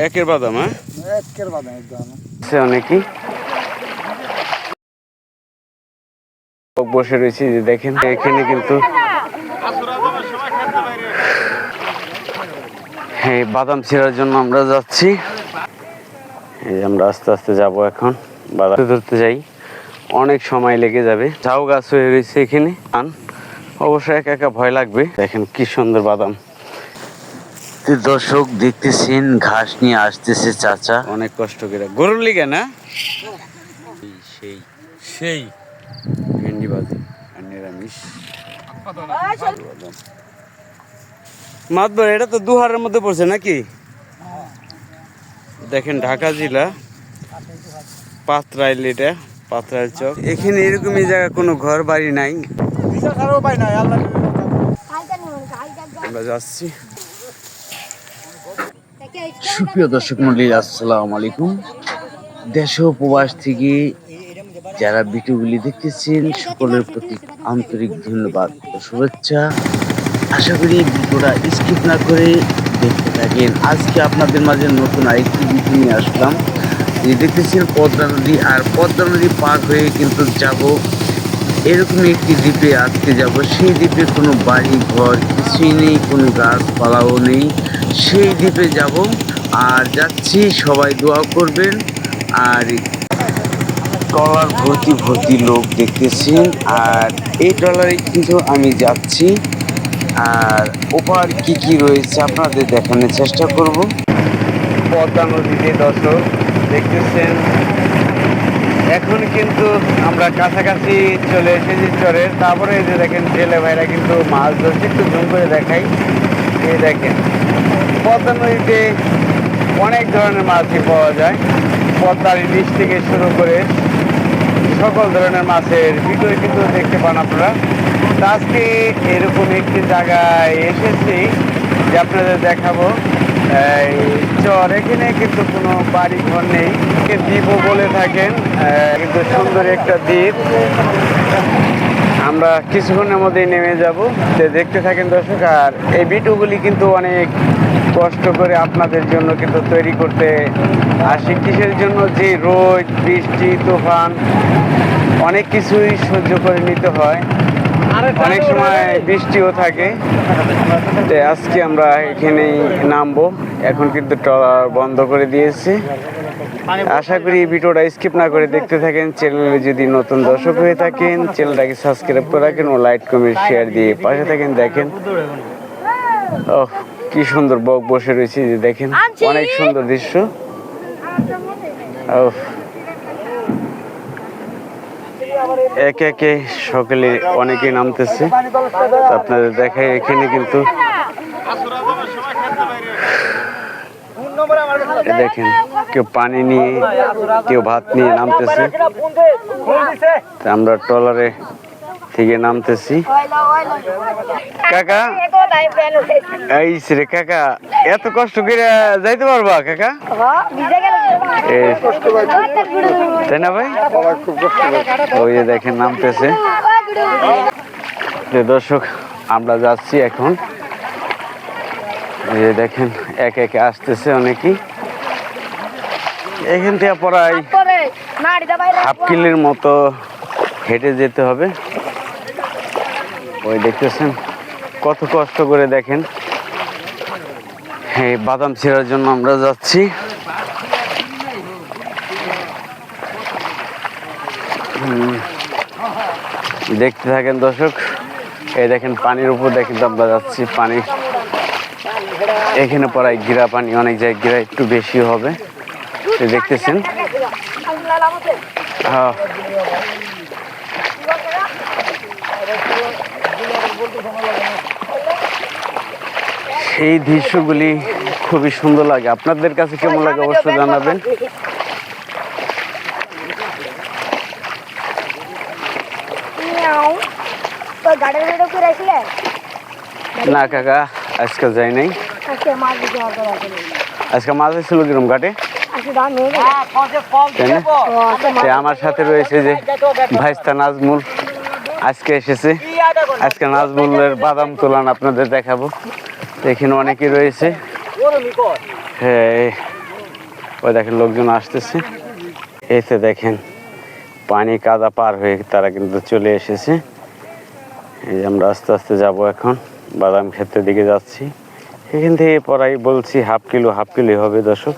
একের বাদাম, হ্যাঁ একের বাদাম একদম অনেকই বসে রয়েছি। যে দেখেন এখানে কিন্তু হ্যাঁ বাদাম ছিঁড়ার জন্য আমরা যাচ্ছি। এই আমরা আস্তে আস্তে যাব এখন বাদাম ধরতে যাই, অনেক সময় লেগে যাবে। ঝাউ গাছ হয়ে রয়েছে এখানে, অবশ্যই একা একা ভয় লাগবে। দেখেন কি সুন্দর বাদাম। দর্শক দেখতেছেন ঘাস নিয়ে আসতেছে চাচা, অনেক কষ্ট করে গরুর লিগে না সেই সেই ভেন্ডি বাজি আর নিরামিষ মাতবর। এটা তো দুহারের মধ্যে পড়ছে নাকি? দেখেন ঢাকা জেলা পাত্রাইল, এটা পাত্রাইল চক। এখানে এরকমই জায়গা কোনো ঘর বাড়ি নাই, আমরা যাচ্ছি। সুপ্রিয় দর্শক মন্ডলী, আসসালামু আলাইকুম। দেশ ও প্রবাস থেকে যারা ভিডিওগুলি দেখতেছেন সকলের প্রতি আন্তরিক ধন্যবাদ ও শুভেচ্ছা। আশা করি ভিডিওটা স্কিপ না করে দেখতে থাকেন। আজকে আপনাদের মাঝে নতুন আরেকটি ভিডিও নিয়ে আসলাম। দেখতেছেন পদ্মা নদী, আর পদ্মা নদী পার হয়ে কিন্তু যাব এরকম একটি দ্বীপে আজকে যাব। সেই দ্বীপে কোনো বাড়ি ঘর কিছুই নেই, কোনো গাছপালাও নেই। সেই দ্বীপে যাব আর যাচ্ছি, সবাই দোয়া করবেন। আর ট্রলার ভর্তি ভর্তি লোক দেখতেছেন, আর এই ট্রলারে কিন্তু আমি যাচ্ছি। আর ওপার কি কি রয়েছে আপনাদের দেখানোর চেষ্টা করব। পদ্মা নদীতে দর্শক দেখতেছেন এখন কিন্তু আমরা কাছাকাছি চলে এসেছি চরের। তারপরে এই যে দেখেন জেলে ভাইরা কিন্তু মাছ ধরছে, একটু জুম করে দেখাই। এই দেখেন পদ্মা নদীতে অনেক ধরনের মাছই পাওয়া যায়, পদ্মার ইলিশ থেকে শুরু করে সকল ধরনের মাছের ভিডিও কিন্তু দেখতে পান আপনারা। আজকে এরকম একটি জায়গায় এসেছি যে আপনাদের দেখাবো। চর, এখানে কিন্তু কোনো বাড়ি ঘর নেই, দ্বীপও বলে থাকেন, কিন্তু সুন্দর একটা দ্বীপ। আমরা কিছুক্ষণের মধ্যেই নেমে যাব, দেখতে থাকেন দর্শক। আর এই ভিডিওগুলি কিন্তু অনেক কষ্ট করে আপনাদের জন্য কিন্তু তৈরি করতে আসি। কিসের জন্য? যে রোদ বৃষ্টি তুফান অনেক কিছুই সহ্য করে নিতে হয়, অনেক সময় বৃষ্টিও থাকে। আজকে আমরা এখানেই নামবো। এখন কিন্তু ট্রলার বন্ধ করে দিয়েছে। আশা করি ভিডিওটা স্কিপ না করে দেখতে থাকেন। চ্যানেলে যদি নতুন দর্শক হয়ে থাকেন চ্যানেলটাকে সাবস্ক্রাইব করে রাখেন ও লাইক কমেন্ট শেয়ার দিয়ে পাশে থাকেন। দেখেন ও কি সুন্দর বক বসে রয়েছে, যে দেখেন অনেক সুন্দর দৃশ্য। একে একে সকলে অনেকেই নামতেছে, আপনাদের দেখায়। এখানে কিন্তু দেখেন কেউ পানি নিয়ে কেউ ভাত নিয়ে নামতেছে। আমরা ট্রলারে থেকে নামতেছি। কাকা এই রে কাকা, এত কষ্ট করে যাইতে পারবা কাকা? তাই না ভাই? ওই যে দেখেন নামতেছে। দর্শক আমরা যাচ্ছি এখন। এই যে দেখেন একে একে আসতেছে অনেকেই। এখান থেকে প্রায় হাফ কিলোর মতো হেঁটে যেতে হবে। ওই দেখতেছেন কত কষ্ট করে। দেখেন হ্যাঁ বাদাম ছিঁড়ার জন্য আমরা যাচ্ছি। দেখতে থাকেন দর্শক। এই দেখেন পানির উপর দেখেন আমরা যাচ্ছি। পানি এখানে প্রায় গিরা পানি, অনেক জায়গায় গিরা একটু বেশি হবে, দেখতেছেন। হ্যাঁ সেই দৃশ্যগুলি খুবই সুন্দর লাগে। আপনাদের কাছে কেমন লাগে অবশ্যই জানাবেন। না কাকা আজকে যাই নাই। আজকে মাছ ছিল কিরম ঘাটে? আমার সাথে রয়েছে যে ভাইস্তা নাজমুল, আজকে এসেছে। আজকে নাজমুলের বাদাম তোলান আপনাদের দেখাবো। এখানে অনেকেই রয়েছে। হ্যাঁ ওই দেখেন লোকজন আসতেছে। এসে দেখেন পানি কাদা পার হয়ে তারা কিন্তু চলে এসেছে। এই যে আমরা আস্তে আস্তে যাব, এখন বাদাম ক্ষেতের দিকে যাচ্ছি। এখান থেকে পরাই বলছি হাফ কিলো হবে দর্শক।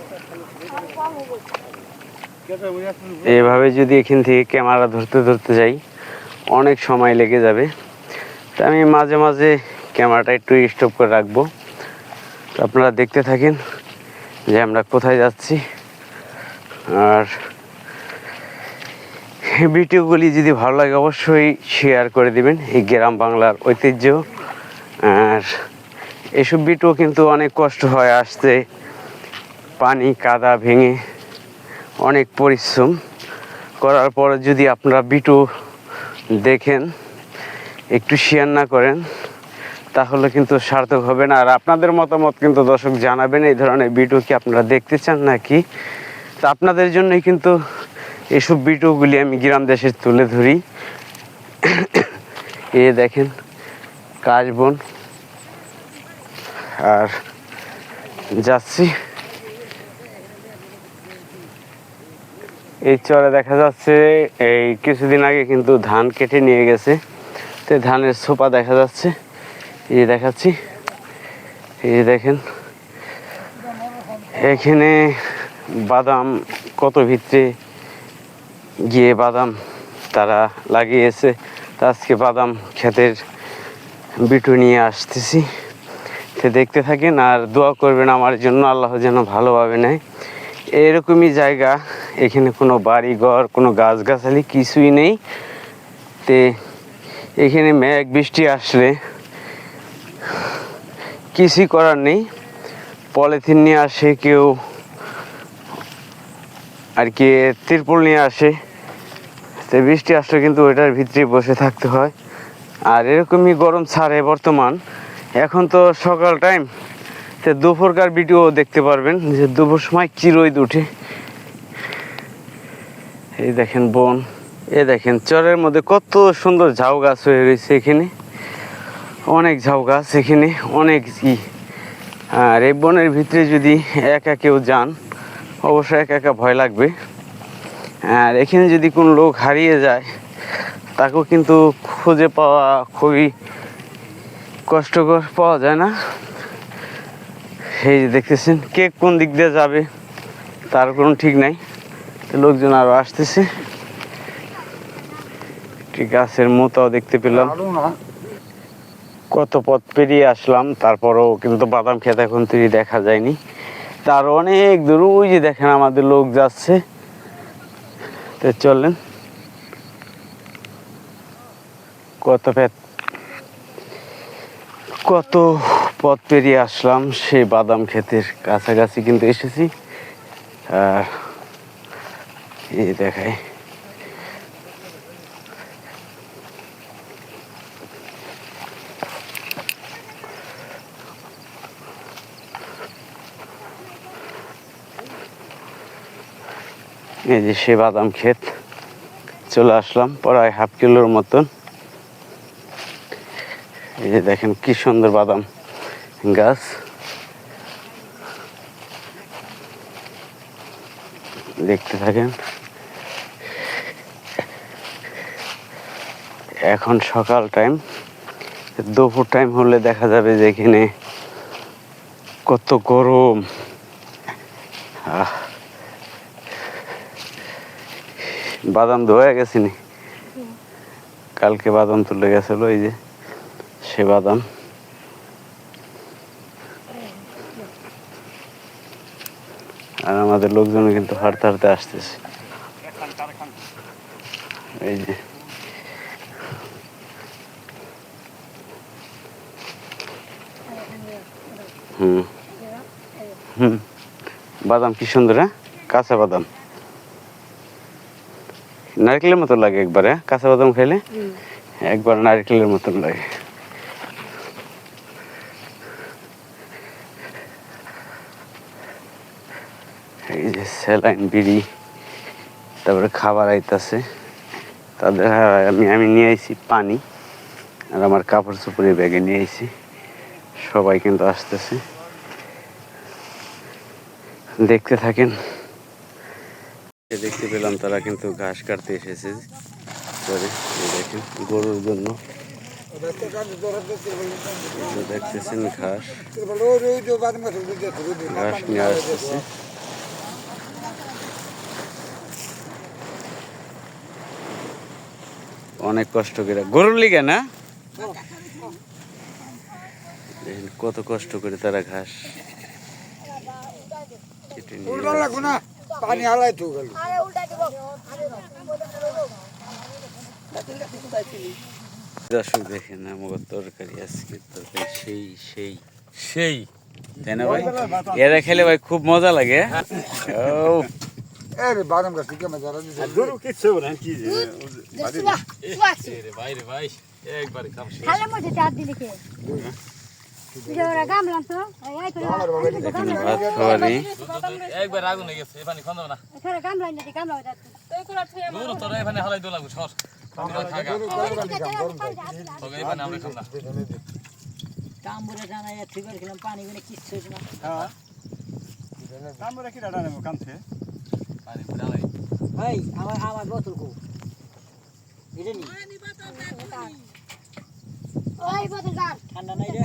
এইভাবে যদি এখান থেকে ক্যামেরা ধরতে ধরতে যাই অনেক সময় লেগে যাবে। তো আমি মাঝে মাঝে ক্যামেরাটা একটু স্টপ করে রাখবো। তো আপনারা দেখতে থাকেন যে আমরা কোথায় যাচ্ছি। আর ভিডিওগুলি যদি ভালো লাগে অবশ্যই শেয়ার করে দিবেন। এই গ্রাম বাংলার ঐতিহ্য, আর এসব ভিডিও কিন্তু অনেক কষ্ট হয় আসতে, পানি কাদা ভেঙে অনেক পরিশ্রম করার পর যদি আপনারা ভিডিও দেখেন একটু শেয়ার না করেন তাহলে কিন্তু সার্থক হবে না। আর আপনাদের মতামত কিন্তু দর্শক জানাবেন, এই ধরনের ভিডিও কি আপনারা দেখতে চান নাকি। তা আপনাদের জন্যই কিন্তু এসব ভিডিওগুলি আমি গ্রাম দেশে তুলে ধরি। এ দেখেন কাশবন, আর যাচ্ছি এই চরে দেখা যাচ্ছে এই কিছুদিন আগে কিন্তু ধান কেটে নিয়ে গেছে, তো ধানের ছোপা দেখা যাচ্ছে। এই দেখাচ্ছি, এই দেখেন এখানে বাদাম কত ভিতরে গিয়ে বাদাম তারা লাগিয়েছে। তা আজকে বাদাম ক্ষেতের বিটু নিয়ে আসতেছি, তো দেখতে থাকেন আর দোয়া করবেন আমার জন্য, আল্লাহ যেন ভালোভাবে নেয়। এরকমই জায়গা, এখানে কোনো বাড়ি ঘর কোনো গাছগাছালি কিছুই নেই। তে এখানে মেঘ বৃষ্টি আসলে কিছুই করার নেই, পলিথিন নিয়ে আসে কেউ, আর কি তিরপল নিয়ে আসে। তো বৃষ্টি আসলে কিন্তু ওইটার ভিতরে বসে থাকতে হয়। আর এরকমই গরম ছাড়ে বর্তমান, এখন তো সকাল টাইম, তো দুপুরকার ভিডিও দেখতে পারবেন যে দুপুর সময় কি রোদ উঠে। এই দেখেন বন, এ দেখেন চরের মধ্যে কত সুন্দর ঝাউ গাছ হয়ে রয়েছে, এখানে অনেক ঝাউ গাছ, এখানে অনেক ই। আর এই বনের ভিতরে যদি একা কেউ যান অবশ্যই একা একা ভয় লাগবে। আর এখানে যদি কোনো লোক হারিয়ে যায় তাকেও কিন্তু খুঁজে পাওয়া খুবই কষ্টকর, পাওয়া যায় না। এই যে দেখতেছেন কে কোন দিক দিয়ে যাবে তার কোনো ঠিক নাই। লোকজন আরো আসতেছে, গাছের মোতাও দেখতে পেলাম। কত পথ পেরিয়ে আসলাম, তারপরেও কিন্তু বাদাম ক্ষেত এখন তৈরি দেখা যায়নি। তার অনেক দূর ওই যে দেখেন আমাদের লোক যাচ্ছে। তো চলেন, কত পথ পেরিয়ে আসলাম, সেই বাদাম ক্ষেতের কাছাকাছি কিন্তু এসেছি। আর এই দেখায় এই যে সে বাদাম ক্ষেত, চলে আসলাম প্রায় হাফ কিলোর মতন। এই যে দেখেন কি সুন্দর বাদাম গাছ, দেখতে থাকেন। এখন সকাল টাইম, দুপুর টাইম হলে দেখা যাবে যে এখানে কত গরম। বাদাম ধোয়া গেছে নি, কালকে বাদাম তুলে গেছিল, এই যে সে বাদাম। আর আমাদের লোকজন কিন্তু হাঁটতে হাঁটতে আসতেছে, এই যে হুম হুম বাদাম কি সুন্দর, হ্যাঁ কাঁচা বাদাম নারকেলের মতো লাগে একবারে, কাঁচা বাদাম খাইলে একবার নারকেলের মতন লাগে। এই যে স্যালাইন বিড়ি, তারপরে খাবার আইতাছে তাদের। আমি নিয়ে আইছি পানি, আর আমার কাপড় চোপড়ের ব্যাগে নিয়ে আইছি। সবাই কিন্তু আসতেছে, দেখতে থাকেন। দেখতে পেলাম তারা কিন্তু ঘাস কাটতে এসেছে। সরি, দেখেন গরুর জন্য দেখতেছেন ঘাস ঘাস নিয়ে আসতেছে। অনেক কষ্ট করে গরুর লিগে না, দেখেন কত কষ্ট করে তারা ঘাস কেটে নিয়ে দর্শক দেখেন আমার তরকারি, আজকে তরকারি সেই সেই সেই, তাই না ভাই? এরা খেলে ভাই খুব মজা লাগে। ও বাদাম গাছ থেকে মজা দিছে গরু কিচ্ছু না কি রে ভাই রে ভাই একবারে কাম শেষ খালে মধ্যে চার দিন লিখে ওরা গামলাম তো এই করে ভাত খাওয়ানি একবার আগুন হয়ে গেছে এখানে খন্দ না এখানে গামলাই না গামলা যাচ্ছে তুই কোলা তুই দূর তোরা এখানে হালাই দো লাগু সর থাকা তোকে এখানে আমরা খাম না কামবুরে জানা এ ঠিক করে খেলাম পানি গুনে কিচ্ছু না হ্যাঁ কামরা কি ডাটা নেব কামছে পানি পুরালাই ভাই আমার বোতল কো এটা নি ওই বদল গান ঠান্ডা নাই রে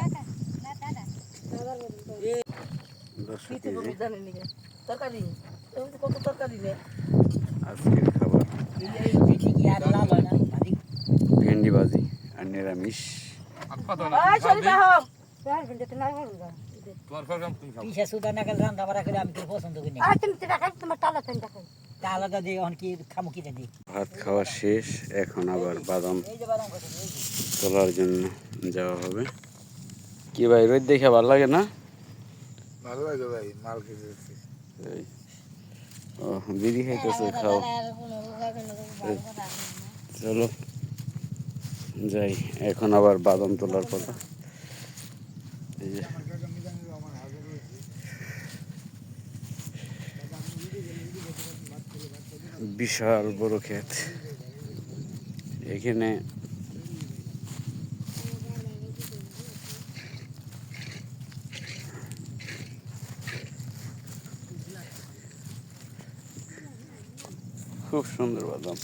দর্শক কি তো জানেন নি তরকারি তুমি তো কত তরকারি রে আজকের খাবার এই পিঠি কি আর লাল হয় না ভারী ভেন্ডি ভাজি আর নিরামিষ। এই চলে যাও চার ঘন্টা তো না হলো তোমার প্রোগ্রাম তুমি খাও পিছা সুদা না কাল রান্না বাড়া করে আমি তো পছন্দ করি না আর তুমি তো রাখাই তোমার টালা চাই দেখো তা আলাদা দিয়ে অন কি খামু কি জানি ভাত খাওয়া শেষ, এখন আবার বাদাম এই যে বাদাম কত এই যে তোলার জন্য যাওয়া হবে। কি ভাই রোদ দেখে ভালো লাগে না? ভালো লাগে ভাই মাল খেতে এই, ও বিড়ি খাইতেছে, খাও। চলো যাই, এখন আবার বাদাম তোলার কথা। এই যে বিশাল বড় ক্ষেত, এখানে খুব সুন্দর বাদাম।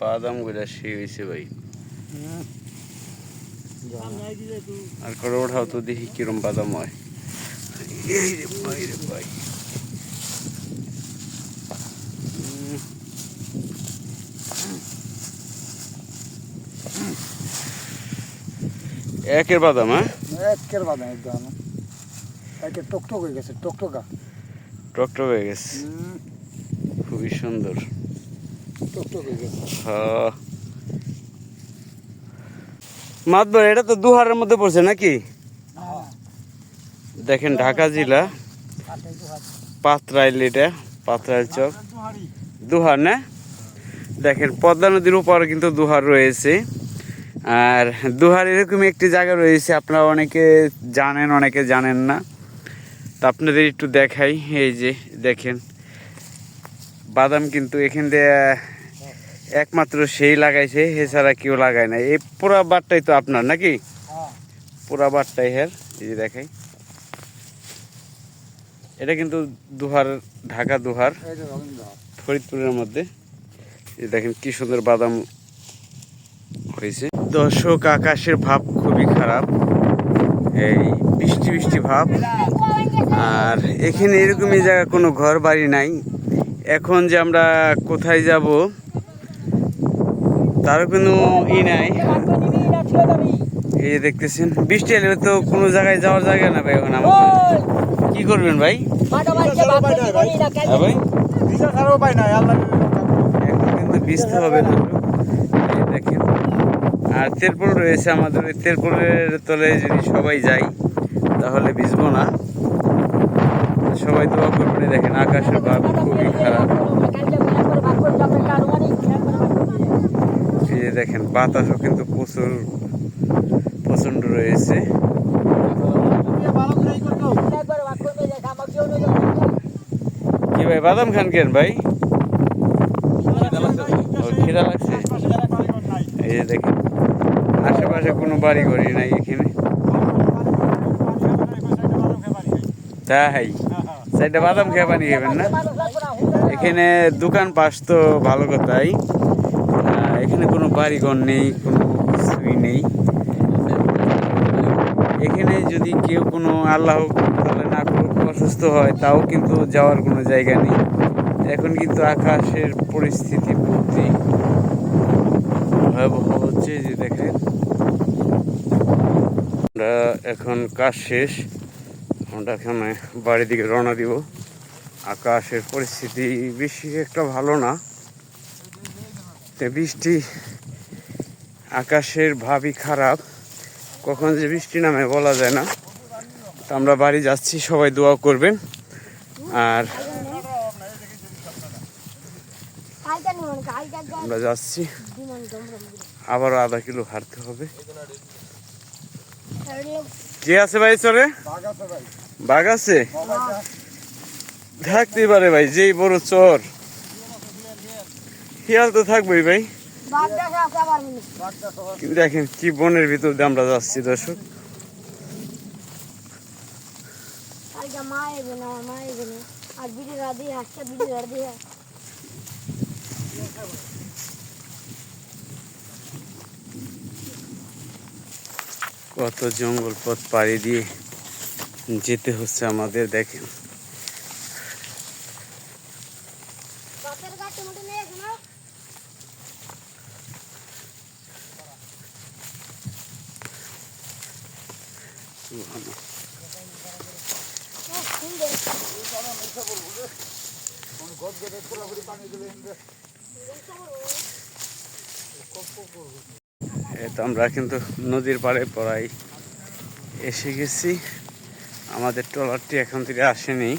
বাদাম গুলা সেই হয়েছে ভাই, আর করে ওঠাও তো দেখি কিরম বাদাম হয়। এই রে ভাই রে ভাই, একের বাদাম, হ্যাঁ একের বাদাম একদম একে টকটক হয়ে গেছে টকটকা টকটক হয়ে গেছে, খুবই সুন্দর। টকটক হয়ে গেছে মাতবর এটা তো দুহারের মধ্যে পড়ছে নাকি? দেখেন ঢাকা জেলা পাত্রাইল, এটা পাত্রাইল চক দুহার না? দেখেন পদ্মা নদীর উপর কিন্তু দুহার রয়েছে, আর দুহার এরকম একটি জায়গা রয়েছে, আপনারা অনেকে জানেন অনেকে জানেন না, তা আপনাদের একটু দেখাই। এই যে দেখেন বাদাম কিন্তু এখান দিয়ে একমাত্র সেই লাগাইছে, এছাড়া কেউ লাগায় না। এই পুরা বাটটাই তো আপনার নাকি? পুরা বাটটাই হের, এই যে দেখাই, এটা কিন্তু দুহার, ঢাকা দুহার ফরিদপুরের মধ্যে। এই দেখেন কি সুন্দর বাদাম হয়েছে। দর্শক আকাশের ভাব খুবই খারাপ, এই বৃষ্টি বৃষ্টি ভাব, আর এখানে এরকমই জায়গা কোনো ঘর বাড়ি নাই। এখন যে আমরা কোথায় যাব তারও কোনো ই নাই। এই যে দেখতেছেন বৃষ্টি এলে তো কোনো জায়গায় যাওয়ার জায়গা না ভাই, এখন আমার কি করবেন ভাই? হ্যাঁ ভাই, ভিসা ছাড়াও পাই না আল্লাহ এখন কিন্তু ভিজতে হবে না, আর তেরপল রয়েছে আমাদের, ওই তেরপলের তলে যদি সবাই যাই তাহলে ভিজবো না। সবাই দোয়া করবেন। দেখেন আকাশের ভাব খুবই খারাপ। এই যে দেখেন বাতাসও কিন্তু প্রচন্ড রয়েছে। কি ভাই বাদাম খান কেন ভাই? ও খিদা লাগছে। এই যে দেখেন আশেপাশে কোনো বাড়ি ঘড়ি নাই এখানে। তাই সাইডে বাদাম খেয়ে পানি খাবেন না? এখানে দোকান পাশ তো ভালো কথাই, এখানে কোনো বাড়িঘর নেই, কোনো কিছুই নেই। এখানে যদি কেউ কোনো আল্লাহ তাহলে না করুক অসুস্থ হয় তাও কিন্তু যাওয়ার কোনো জায়গা নেই। এখন কিন্তু আকাশের পরিস্থিতি খুবই ভয়াবহ হচ্ছে। যে দেখেন আমরা এখন কাজ শেষ, আমরা এখানে বাড়ির দিকে রওনা দিব। আকাশের পরিস্থিতি বেশি একটা ভালো না, বৃষ্টি, আকাশের ভাবই খারাপ, কখন যে বৃষ্টি নামে বলা যায় না। তো আমরা বাড়ি যাচ্ছি, সবাই দোয়া করবেন। আর আমরা যাচ্ছি, আবারও আধা কিলো হাঁটতে হবে। কে আছে ভাই? চলে বাঘ আছে, থাকতেই পারে ভাই, যেই বড় চর শিয়াল তো থাকবেই ভাই। কিন্তু দেখেন কি বনের ভিতর দিয়ে আমরা যাচ্ছি দর্শক। কত জঙ্গল পথ পাড়ি দিয়ে যেতে হচ্ছে আমাদের। দেখেন তো আমরা কিন্তু নদীর পাড়ে প্রায় এসে গেছি। আমাদের ট্রলারটি এখন থেকে আসেনি।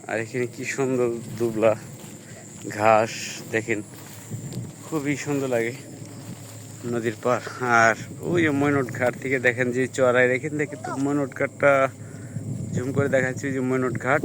আর এখানে কি সুন্দর দুবলা ঘাস, দেখেন খুবই সুন্দর লাগে নদীর পাড়। আর ওই ময়নট ঘাট থেকে দেখেন যে চড়াই রেখেন, দেখেন তো ময়নট ঘাটটা জুম করে দেখাচ্ছি, যে ময়নট ঘাট।